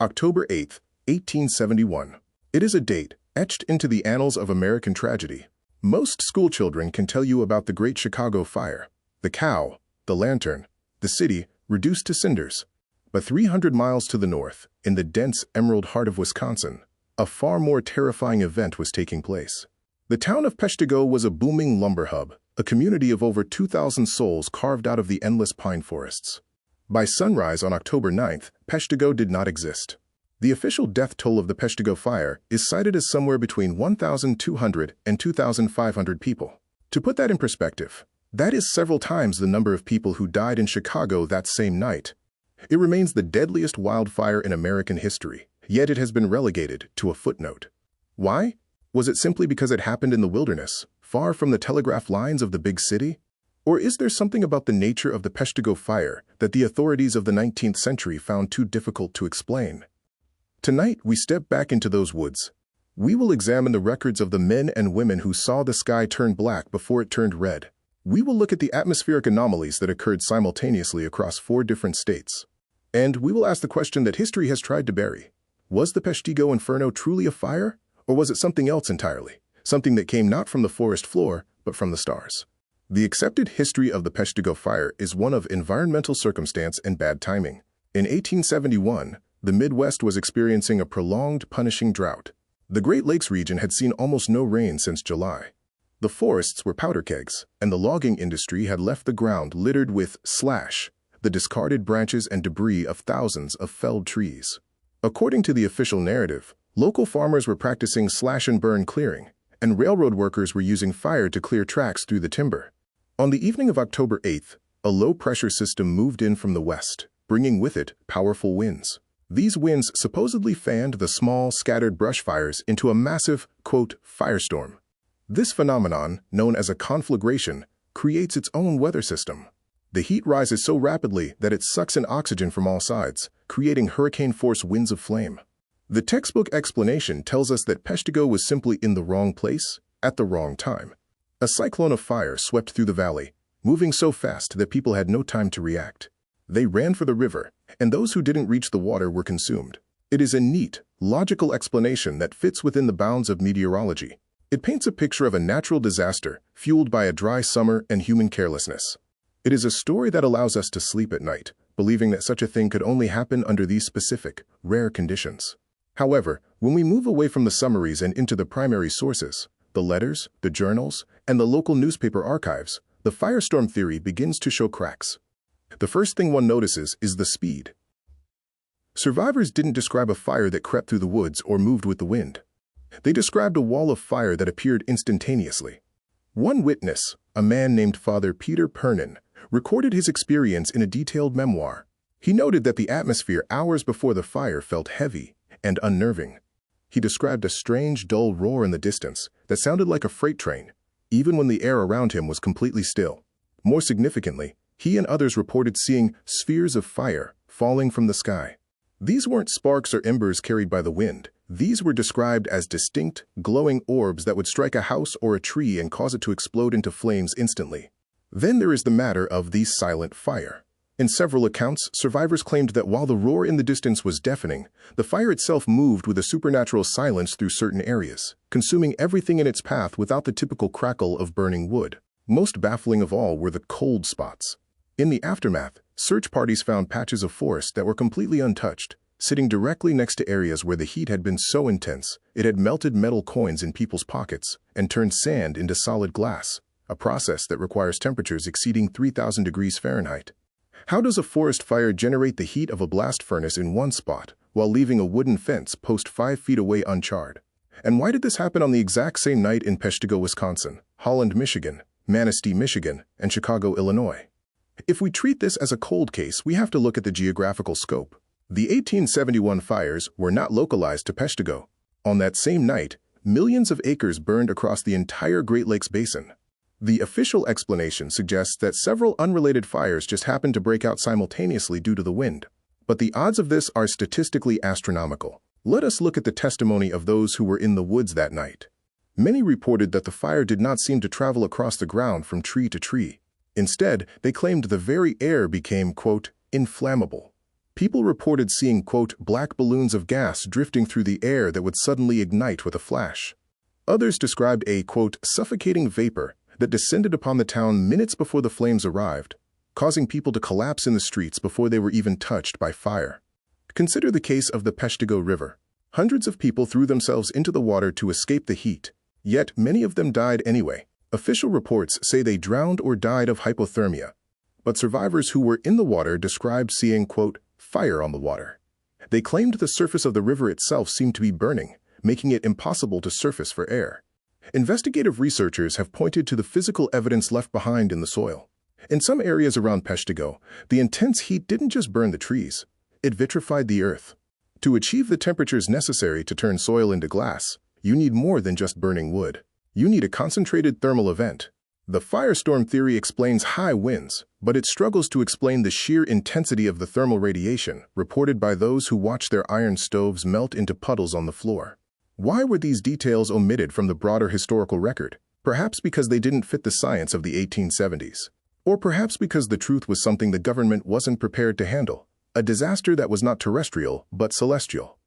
October 8, 1871. It is a date etched into the annals of American tragedy. Most schoolchildren can tell you about the Great Chicago Fire, the cow, the lantern, the city reduced to cinders. But 300 miles to the north, in the dense emerald heart of Wisconsin, a far more terrifying event was taking place. The town of Peshtigo was a booming lumber hub, a community of over 2,000 souls carved out of the endless pine forests. By sunrise on October 9th, Peshtigo did not exist. The official death toll of the Peshtigo fire is cited as somewhere between 1,200 and 2,500 people. To put that in perspective, that is several times the number of people who died in Chicago that same night. It remains the deadliest wildfire in American history, yet it has been relegated to a footnote. Why? Was it simply because it happened in the wilderness, far from the telegraph lines of the big city? Or is there something about the nature of the Peshtigo fire that the authorities of the 19th century found too difficult to explain? Tonight, we step back into those woods. We will examine the records of the men and women who saw the sky turn black before it turned red. We will look at the atmospheric anomalies that occurred simultaneously across 4 different states. And we will ask the question that history has tried to bury. Was the Peshtigo Inferno truly a fire? Or was it something else entirely? Something that came not from the forest floor, but from the stars. The accepted history of the Peshtigo fire is one of environmental circumstance and bad timing. In 1871, the Midwest was experiencing a prolonged, punishing drought. The Great Lakes region had seen almost no rain since July. The forests were powder kegs, and the logging industry had left the ground littered with the discarded branches and debris of thousands of felled trees. According to the official narrative, local farmers were practicing slash-and-burn clearing, and railroad workers were using fire to clear tracks through the timber. On the evening of October 8th, a low-pressure system moved in from the west, bringing with it powerful winds. These winds supposedly fanned the small, scattered brush fires into a massive, quote, firestorm. This phenomenon, known as a conflagration, creates its own weather system. The heat rises so rapidly that it sucks in oxygen from all sides, creating hurricane-force winds of flame. The textbook explanation tells us that Peshtigo was simply in the wrong place, at the wrong time. A cyclone of fire swept through the valley, moving so fast that people had no time to react. They ran for the river, and those who didn't reach the water were consumed. It is a neat, logical explanation that fits within the bounds of meteorology. It paints a picture of a natural disaster fueled by a dry summer and human carelessness. It is a story that allows us to sleep at night, believing that such a thing could only happen under these specific, rare conditions. However, when we move away from the summaries and into the primary sources, the letters, the journals, and the local newspaper archives, the firestorm theory begins to show cracks. The first thing one notices is the speed. Survivors didn't describe a fire that crept through the woods or moved with the wind. They described a wall of fire that appeared instantaneously. One witness, a man named Father Peter Pernin, recorded his experience in a detailed memoir. He noted that the atmosphere hours before the fire felt heavy and unnerving. He described a strange, dull roar in the distance that sounded like a freight train, even when the air around him was completely still. More significantly, he and others reported seeing spheres of fire falling from the sky. These weren't sparks or embers carried by the wind. These were described as distinct, glowing orbs that would strike a house or a tree and cause it to explode into flames instantly. Then there is the matter of the silent fire. In several accounts, survivors claimed that while the roar in the distance was deafening, the fire itself moved with a supernatural silence through certain areas, consuming everything in its path without the typical crackle of burning wood. Most baffling of all were the cold spots. In the aftermath, search parties found patches of forest that were completely untouched, sitting directly next to areas where the heat had been so intense it had melted metal coins in people's pockets and turned sand into solid glass, a process that requires temperatures exceeding 3,000 degrees Fahrenheit. How does a forest fire generate the heat of a blast furnace in one spot while leaving a wooden fence post 5 feet away uncharred? And why did this happen on the exact same night in Peshtigo, Wisconsin, Holland, Michigan, Manistee, Michigan, and Chicago, Illinois? If we treat this as a cold case, we have to look at the geographical scope. The 1871 fires were not localized to Peshtigo. On that same night, millions of acres burned across the entire Great Lakes basin. The official explanation suggests that several unrelated fires just happened to break out simultaneously due to the wind. But the odds of this are statistically astronomical. Let us look at the testimony of those who were in the woods that night. Many reported that the fire did not seem to travel across the ground from tree to tree. Instead, they claimed the very air became, quote, inflammable. People reported seeing, quote, black balloons of gas drifting through the air that would suddenly ignite with a flash. Others described a, quote, suffocating vapor that descended upon the town minutes before the flames arrived, causing people to collapse in the streets before they were even touched by fire. Consider the case of the Peshtigo River. Hundreds of people threw themselves into the water to escape the heat, yet many of them died anyway. Official reports say they drowned or died of hypothermia, but survivors who were in the water described seeing, quote, fire on the water. They claimed the surface of the river itself seemed to be burning, making it impossible to surface for air. Investigative researchers have pointed to the physical evidence left behind in the soil. In some areas around Peshtigo, the intense heat didn't just burn the trees, it vitrified the earth. To achieve the temperatures necessary to turn soil into glass, you need more than just burning wood. You need a concentrated thermal event. The firestorm theory explains high winds, but it struggles to explain the sheer intensity of the thermal radiation reported by those who watched their iron stoves melt into puddles on the floor. Why were these details omitted from the broader historical record? Perhaps because they didn't fit the science of the 1870s. Or perhaps because the truth was something the government wasn't prepared to handle, a disaster that was not terrestrial but celestial.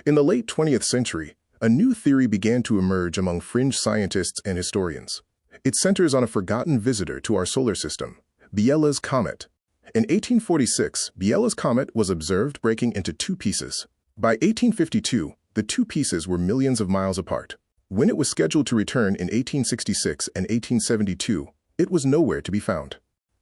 In the late 20th century, a new theory began to emerge among fringe scientists and historians. It centers on a forgotten visitor to our solar system, Biela's comet. In 1846, Biela's comet was observed breaking into two pieces. By 1852, the two pieces were millions of miles apart. When it was scheduled to return in 1866 and 1872, it was nowhere to be found.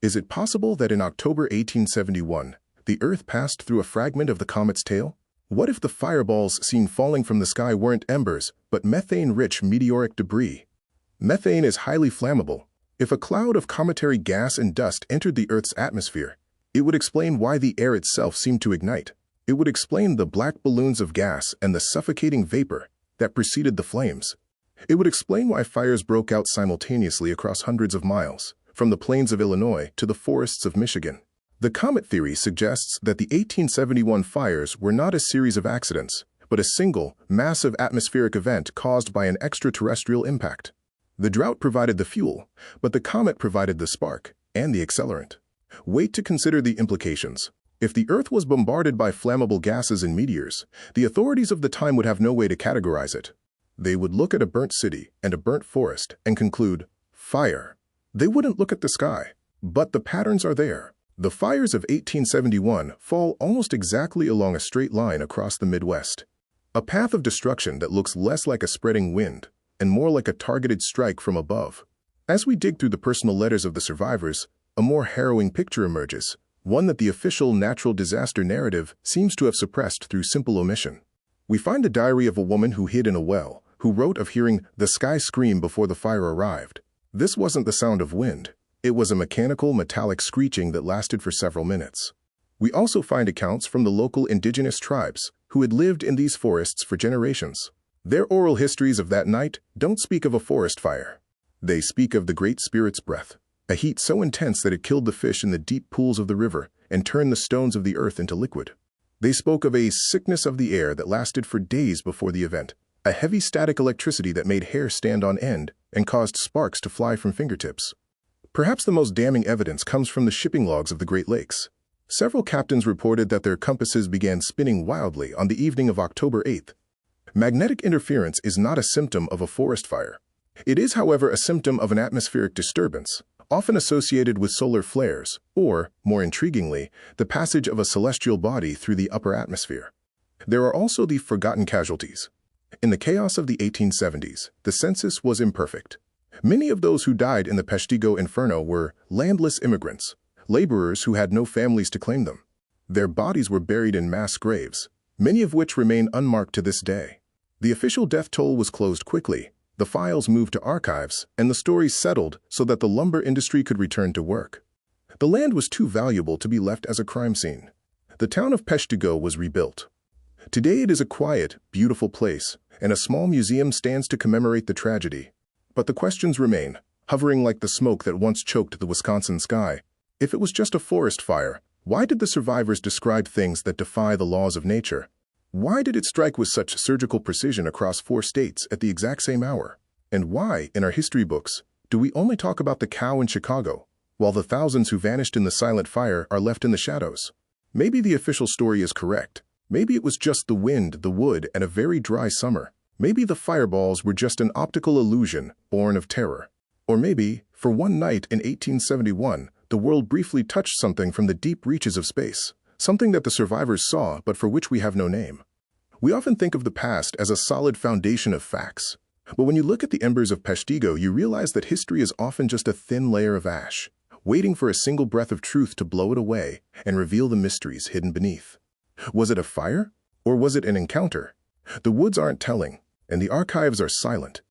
Is it possible that in October 1871, the Earth passed through a fragment of the comet's tail? What if the fireballs seen falling from the sky weren't embers, but methane-rich meteoric debris? Methane is highly flammable. If a cloud of cometary gas and dust entered the Earth's atmosphere, it would explain why the air itself seemed to ignite. It would explain the black balloons of gas and the suffocating vapor that preceded the flames. It would explain why fires broke out simultaneously across hundreds of miles, from the plains of Illinois to the forests of Michigan. The comet theory suggests that the 1871 fires were not a series of accidents, but a single, massive atmospheric event caused by an extraterrestrial impact. The drought provided the fuel, but the comet provided the spark and the accelerant. Wait to consider the implications. If the Earth was bombarded by flammable gases and meteors, the authorities of the time would have no way to categorize it. They would look at a burnt city and a burnt forest and conclude, fire. They wouldn't look at the sky, but the patterns are there. The fires of 1871 fall almost exactly along a straight line across the Midwest, a path of destruction that looks less like a spreading wind and more like a targeted strike from above. As we dig through the personal letters of the survivors, a more harrowing picture emerges, one that the official natural disaster narrative seems to have suppressed through simple omission. We find the diary of a woman who hid in a well, who wrote of hearing the sky scream before the fire arrived. This wasn't the sound of wind. It was a mechanical, metallic screeching that lasted for several minutes. We also find accounts from the local indigenous tribes who had lived in these forests for generations. Their oral histories of that night don't speak of a forest fire. They speak of the Great Spirit's breath, a heat so intense that it killed the fish in the deep pools of the river and turned the stones of the earth into liquid. They spoke of a sickness of the air that lasted for days before the event, a heavy static electricity that made hair stand on end and caused sparks to fly from fingertips. Perhaps the most damning evidence comes from the shipping logs of the Great Lakes. Several captains reported that their compasses began spinning wildly on the evening of October 8th. Magnetic interference is not a symptom of a forest fire. It is, however, a symptom of an atmospheric disturbance, often associated with solar flares, or, more intriguingly, the passage of a celestial body through the upper atmosphere. There are also the forgotten casualties. In the chaos of the 1870s, the census was imperfect. Many of those who died in the Peshtigo Inferno were landless immigrants, laborers who had no families to claim them. Their bodies were buried in mass graves, many of which remain unmarked to this day. The official death toll was closed quickly, the files moved to archives, and the stories settled so that the lumber industry could return to work. The land was too valuable to be left as a crime scene. The town of Peshtigo was rebuilt. Today it is a quiet, beautiful place, and a small museum stands to commemorate the tragedy. But the questions remain, hovering like the smoke that once choked the Wisconsin sky. If it was just a forest fire, why did the survivors describe things that defy the laws of nature? Why did it strike with such surgical precision across 4 states at the exact same hour? And why, in our history books, do we only talk about the cow in Chicago, while the thousands who vanished in the silent fire are left in the shadows? Maybe the official story is correct. Maybe it was just the wind, the wood, and a very dry summer. Maybe the fireballs were just an optical illusion born of terror. Or maybe, for one night in 1871, the world briefly touched something from the deep reaches of space, something that the survivors saw but for which we have no name. We often think of the past as a solid foundation of facts. But when you look at the embers of Peshtigo, you realize that history is often just a thin layer of ash, waiting for a single breath of truth to blow it away and reveal the mysteries hidden beneath. Was it a fire? Or was it an encounter? The woods aren't telling, and the archives are silent.